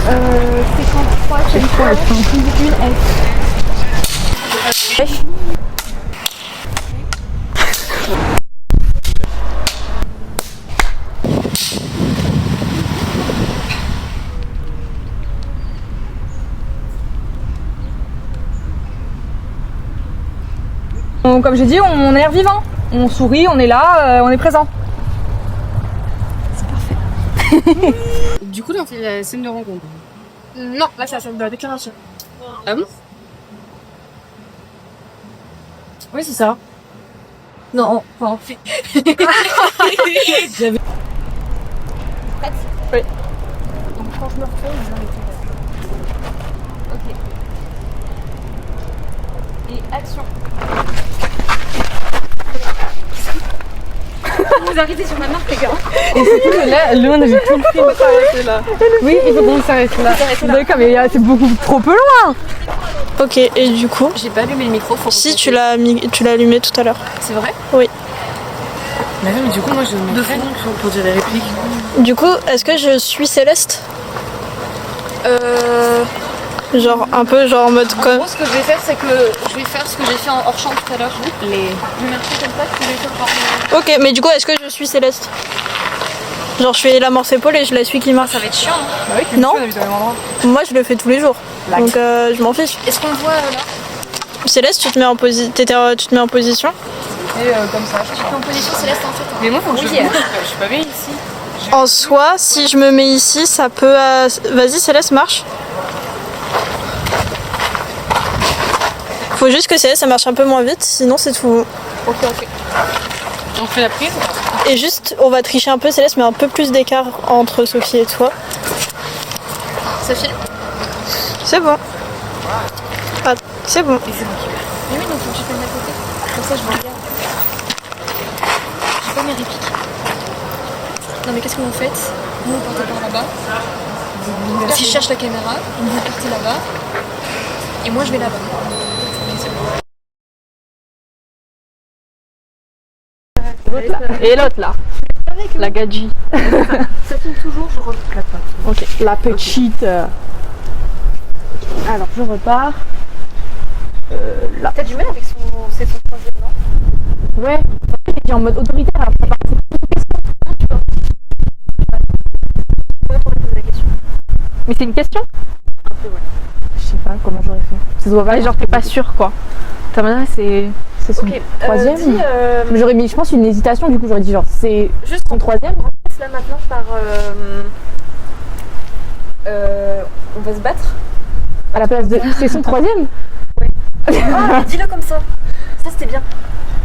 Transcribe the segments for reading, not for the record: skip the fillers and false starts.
53, C'est quoi être une S. Comme j'ai dit, on a l'air vivant. On sourit, on est là, on est présent. C'est parfait. Du coup, là, on fait la scène de rencontre. Non, là c'est la scène de la déclaration. Ah bon? Oui, c'est ça. Non, enfin, fait. J'avais... Prête? Oui. Donc quand je me refais, vous arrêtez. Ok. Et action. Vous arrêtez sur ma marque, les gars. Et surtout que là, on avait tout le film s'arrêter là. Oui, il faut qu'on s'arrête là. D'accord, mais c'est beaucoup trop peu loin. Ok, et du coup, J'ai pas allumé le micro. Faut si tu l'as allumé tout à l'heure. C'est vrai? Oui. Mais non, mais du coup, moi, je me fais pour dire les répliques. Du coup, est-ce que je suis Céleste? Genre un peu genre en mode En comme. gros, ce que je vais faire, c'est que je vais faire ce que j'ai fait en hors champ tout à l'heure. Je vais marcher comme ça, puis je vais faire Ok, mais du coup, est-ce que je suis Céleste? Genre je fais la morse épaule et je la suis qui marche. Ça va être chiant. Hein. Bah oui, tu Non. le fais, on habite au même endroit. Moi je le fais tous les jours. Donc je m'en fiche. Est-ce qu'on le voit là? Céleste, tu te mets en position. Tu te mets en position. Et comme ça. Je suis en position céleste en fait. Hein. Mais moi, faut que Oui, je suis pas bien ici. En soi, si je me mets ici, ça peut. Vas-y Céleste, marche. Faut juste que Céleste ça marche un peu moins vite, sinon c'est tout. Ok, ok. On fait la prise? Et juste, on va tricher un peu, Céleste, mais un peu plus d'écart entre Sophie et toi. Ça filme? C'est bon. Ah, c'est bon. Mais oui, donc faut que je prenne à côté. Comme ça, je me regarde. J'ai pas mes répliques. Non, mais qu'est-ce que vous faites? Vous partez par là-bas. Si je cherche la caméra, vous partez là-bas. Et moi, je vais là-bas. Et l'autre là. La gadji. Ça filme toujours, je replate pas. Ok. La petite. Alors je repars. Là. T'as du mal avec c'est son troisième, non? Ouais. Il est en mode autoritaire. Alors, ça part, c'est une question. Comment t'aurais posé la question? Mais c'est une question? Un peu, ouais. Je sais pas comment j'aurais fait. Ça se voit pas, genre t'es pas sûr quoi. Ta manière c'est son troisième. Mais j'aurais mis je pense une hésitation, du coup j'aurais dit genre c'est juste son troisième. On passe là maintenant par. On va se battre. À la place de. C'est son troisième? Ah, dis-le comme ça. Ça c'était bien.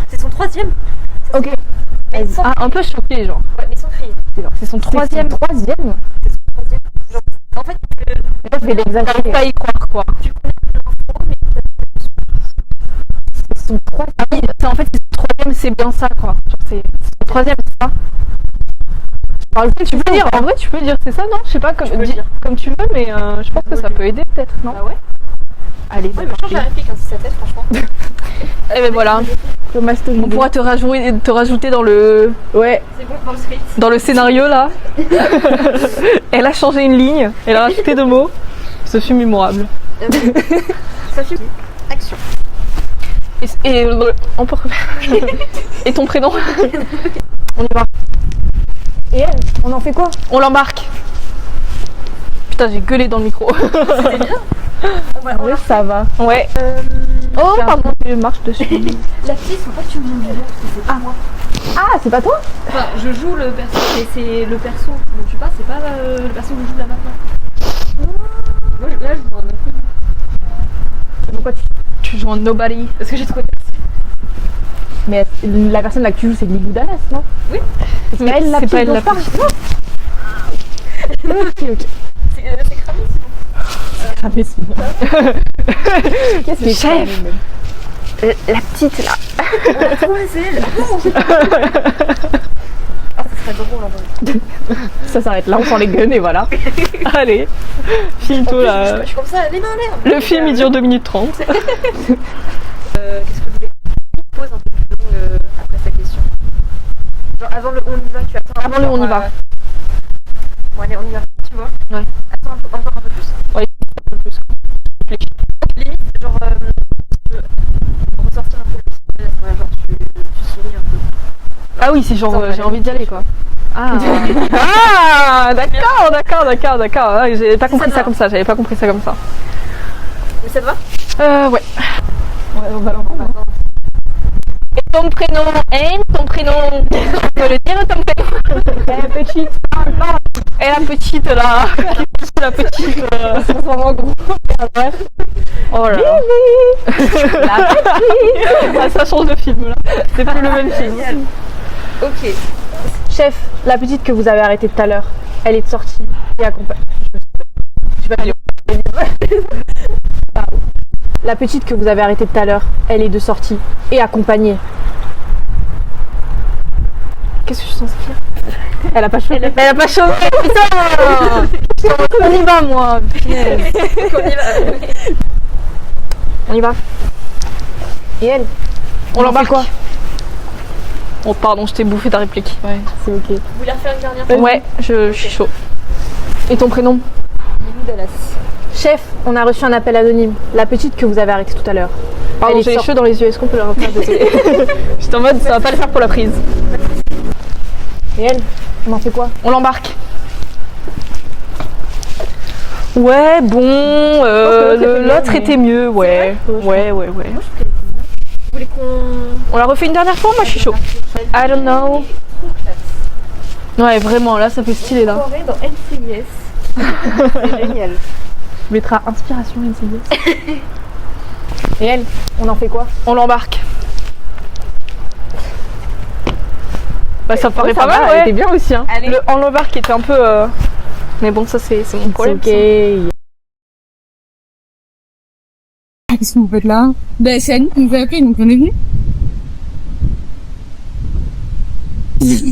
C'est son troisième. Ok. Mais sans Ah, un peu choqué genre. ouais, mais sans crier. C'est son troisième. Troisième? Troisième. Genre, en fait, Moi je vais l'exagérer. Pas y croire quoi. tu connais l'info, mais C'est son troisième. Ah oui, en fait c'est son troisième, c'est bien ça quoi. Genre c'est son troisième, c'est ça. Alors, tu peux dire, en vrai tu peux dire c'est ça non? Je sais pas comme, comme tu veux mais je pense que ça peut aider peut-être, non? bah ouais. Allez, Ouais, mais change la réplique hein, si ça t'aide, franchement. Et ben voilà. On pourra te rajouter dans le. Ouais. C'est bon dans le script. Dans le scénario là. Elle a changé une ligne, elle a rajouté 2 mots. Ce film mémorable. Ça filme. Action. Et on peut refaire. Et ton prénom? On y va. Et elle, on en fait quoi? On l'embarque. Putain, j'ai gueulé dans le micro. C'était bien. Oui, ça va. Ouais. Oh, pardon, je marche dessus. La petite, faut pas que tu me montres parce que c'est pas moi. Ah, c'est pas toi? Enfin, je joue le perso, mais c'est le perso dont tu parles, c'est pas le perso que je joue là maintenant. Moi, là, je joue un inconnu. Pourquoi tu joues en nobody? Parce que j'ai trouvé. Mais la personne là que tu joues, c'est Lilou Dallas, non? Oui. C'est pas elle la petite dont je parle? Non. Ok. C'est cramé sinon. Cramé sinon. Qu'est-ce que c'est? Chef. La petite là. Ouais, c'est elle. Ah, ça serait drôle en vrai. Ça s'arrête là, on prend les guns et voilà. Allez, filme-toi là. Je suis comme ça, les mains en l'air. Le film il dure 2 minutes 30. Qu'est-ce que je voulais pose un peu plus long après sa question. Genre avant le on y va, tu attends. Avant le on y va. Bon allez, on y va, tu vois. Ouais. Attends encore un peu plus. Ouais, un peu plus. Limite, genre, ressortir un peu plus. Ouais, genre, tu souris un peu. Ah oui, c'est genre, Attends, j'ai envie d'y aller quoi. Ah, d'accord. Ah, j'ai pas compris ça comme ça, j'avais pas compris ça comme ça. Mais ça te va? Ouais. Ouais, on va l'entendre. Et ton prénom, ton prénom, tu peux le dire ton prénom? Et la petite, et la petite là, la petite, c'est vraiment gros. Oh là là. La petite. Ah, ça change de film là, c'est plus le même film. Ok. Chef, la petite que vous avez arrêtée tout à l'heure, elle est sortie et accompagnée. Je vais pas dire. La petite que vous avez arrêtée tout à l'heure, elle est de sortie et accompagnée. Qu'est-ce que je suis censée faire? Elle a pas chauffé. Elle a pas chauffé, putain. On y va, moi. On y va. Et elle? On l'embarque quoi? Oh pardon, je t'ai bouffé ta réplique. Ouais, c'est ok. Vous voulez refaire une dernière fois? Ouais, je suis chaud. Et ton prénom? Lilou Dallas. Chef, on a reçu un appel anonyme. La petite que vous avez arrêtée tout à l'heure. Pardon, j'ai les cheveux dans les yeux. Est-ce qu'on peut le refaire? Désolée. J'étais en mode, ça va pas le faire pour la prise. Et elle? On en fait quoi? On l'embarque. Ouais, bon, l'autre était mieux, ouais. Ouais. Moi, je trouve qu'elle était bien. Vous voulez qu'on... On la refait une dernière fois? Moi, je suis chaud. I don't know. Ouais, vraiment, là, ça fait stylé, là. Soirée dans NCIS. C'est génial. Je mettrai inspiration NCIS. Et elle? On en fait quoi? On l'embarque. Bah, ça paraît pas mal, ouais. Elle était bien aussi, hein. Allez. On l'embarque était un peu... Mais bon, ça, c'est mon problème. Ok. Qu'est-ce que vous faites là? Ben, c'est Annie qui nous a appelé, donc on est venu.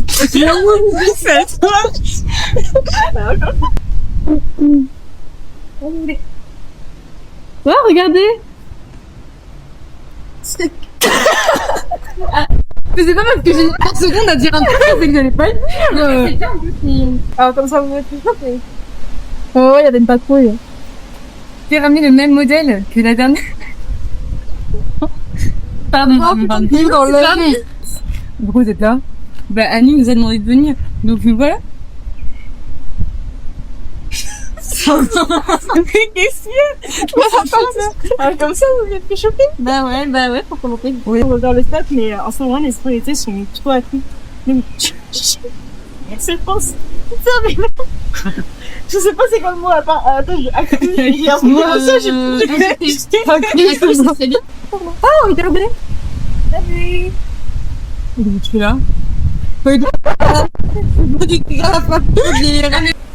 C'est à toi. Ouais, regardez. Mais c'est pas parce que j'ai mis 30 secondes à dire un truc, c'est que j'allais pas le dire. Alors comme ça vous mettez ça. Oh ouais, il y a des patrouilles. J'ai ramené le même modèle que la dernière. Pardon. Pourquoi vous êtes là? Bah Annie nous a demandé de venir, donc voilà. Qu'est-ce qu'il y a? Comme ça vous êtes fait choper? Bah ouais, pour commenter. Oui. On regarde le stade, mais en ce moment les spolités sont trop à tout. C'est pense. Putain, mais non. Je sais pas c'est quoi le mot à part. Attends, j'ai c'est bien. Oh, il t'a regardé. Salut. Qu'est-ce que tu fais là?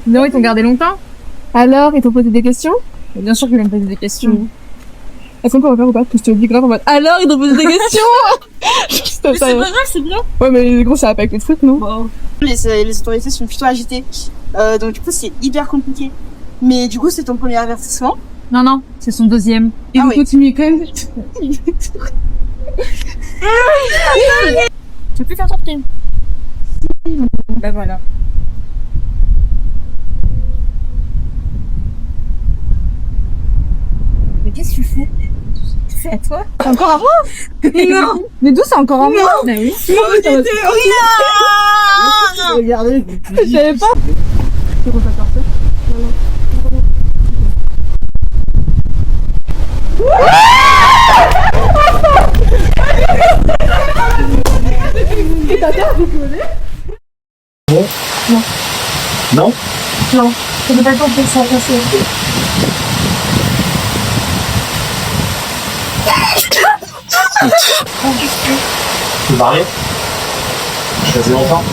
Non, ils t'ont gardé longtemps. Alors, ils t'ont posé des questions? Bien sûr qu'ils vont me poser des questions. Est-ce qu'on peut refaire ou pas? Parce que je te le dis grave en mode. Alors, ils t'ont posé des questions. C'est pas grave, c'est bien. Ouais, mais gros, ça va pas avec les trucs, non? Bon. Les autorités sont plutôt agitées. Donc du coup, c'est hyper compliqué. Mais du coup, c'est ton premier avertissement. Non, c'est son deuxième. Et vous continuez quand même. Tu peux plus faire ton film. Bah voilà. Mais qu'est-ce que tu fais? Tu fais à toi? C'est encore à moi? Non. Mais d'où c'est encore à moi? Bah oui. Regardez. Je savais pas. Tu veux pas faire ça? Et ta terre, vous connaissez? Non. Non, je n'ai pas le temps de ça passer. Tu es marié? Ça faisait longtemps?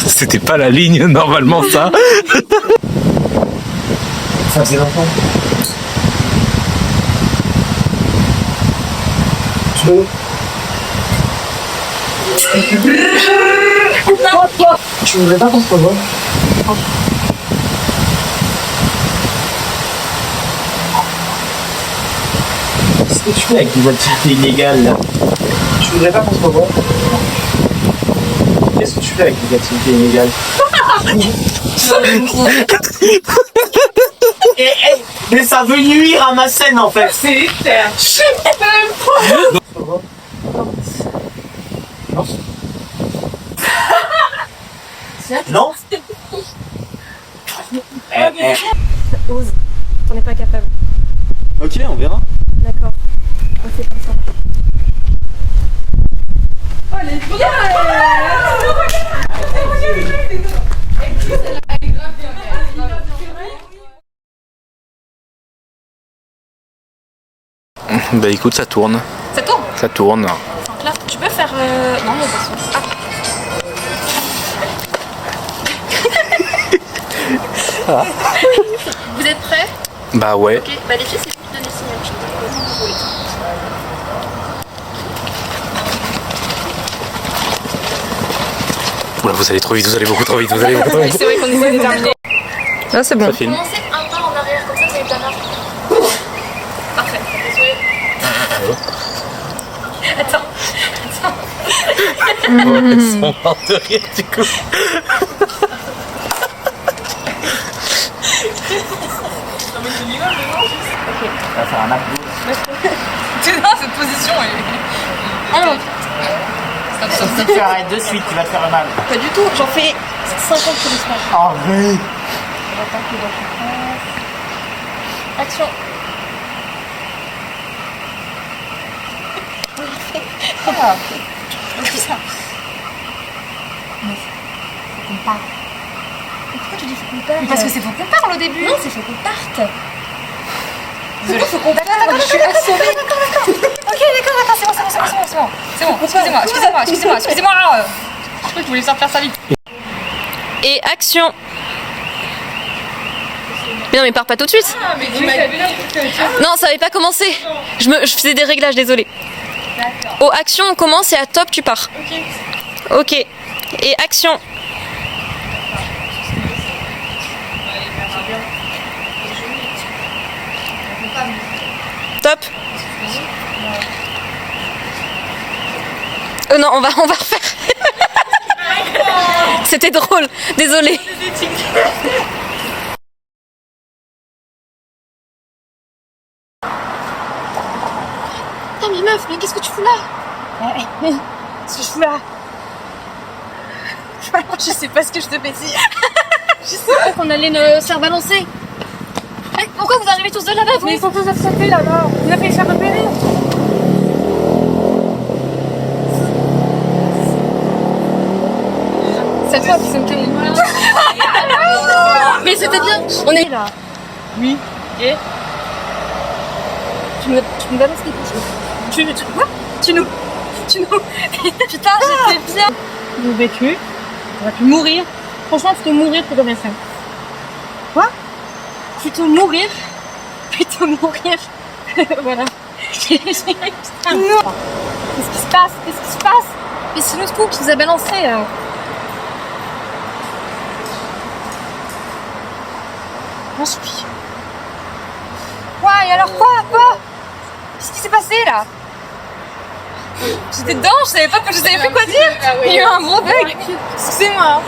C'était pas la ligne normalement ça. Ça faisait longtemps. Tu voudrais pas qu'on se revoie? que tu fais avec les activités illégales là? Tu voudrais pas qu'on se revoie? Qu'est-ce que tu fais avec les activités illégales? Mais ça veut nuire à ma scène en fait. C'est terre. Non. Ose. T'en es pas capable. Ok, on verra. D'accord. On fait comme ça. Bah écoute, ça tourne. Ça tourne. Ça tourne. Là, tu peux faire. Non, mais pas ça. Ah. Vous êtes prêts? Bah ouais. Ok, bah les filles, c'est vous qui donnez le signal. Je sais pas comment vous voulez. Oula, vous allez trop vite, vous allez beaucoup trop vite, vous allez beaucoup trop vite. C'est vrai qu'on essaie de terminer. Là, c'est bon. Ça filme. Commencez un pas en arrière, comme ça, vous allez bien large. Parfait. Désolé. Attends. Elles sont mortes de rire du coup. On va faire un abdo. Non, cette position est. Ah non. Stop. Si tu arrêtes de suite, tu vas te faire mal. Pas du tout, j'en fais 50 sur le smash. Arrête. Action. Pourquoi tu dis faut qu'on parte? Parce que c'est faut qu'on parle au début. Non, c'est faut qu'on parte. Désolé, faut qu'on parte. Je suis assommée. D'accord. Ok, d'accord, c'est bon. C'est bon. Excusez-moi. Je crois que je voulais sortir ça vite. Et action. Mais non, mais pars pas tout de suite. Non, ça avait pas commencé. Je faisais des réglages, désolé. Au action, on commence et à top, tu pars. Ok. Et action. Top. Non, on va refaire. C'était drôle, désolé. Putain, mais meuf, mais qu'est-ce que tu fous là? Qu'est-ce que je fous là? Je sais pas ce que je devais dire. Je sais pas qu'on allait se faire balancer. Pourquoi vous arrivez tous de là-bas, vous? Mais ils sont tous attrapés là-bas. Vous avez fait faire repérer. C'est toi qui s'est Mais c'était bien. On est là. Oui. Et tu me balances quelque chose. Quoi? Tu nous. Putain, j'étais bien. J'ai vécu. J'aurais pu mourir. Franchement, plutôt mourir que de rien faire. Quoi? Plutôt mourir. Voilà. Putain. Non. Qu'est-ce qui se passe? Mais c'est notre coup qui nous a balancé. J'en suis. Ouais, et alors quoi? Qu'est-ce qui s'est passé là? J'étais dedans, je savais plus quoi dire. Il y a eu un gros bug. Excusez-moi.